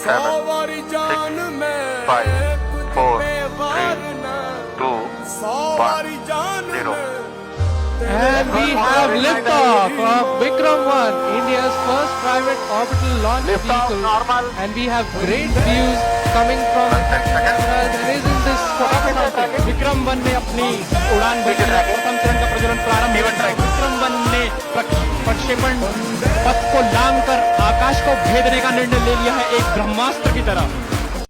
7, 6, 5, 4, 3, 2, 1, 0. And we have liftoff of Vikram-1, India's first private orbital launch vehicle. And we have great views coming from there is in this photography. विक्रम-1 ने अपनी उड़ान भरी, प्रथम चरण का प्रज्वलन प्रारंभ हुआ। विक्रम-1 ने प्रक्षेपण पथ को लांघकर आकाश को भेदने का निर्णय ले लिया है, एक ब्रह्मास्त्र की तरह।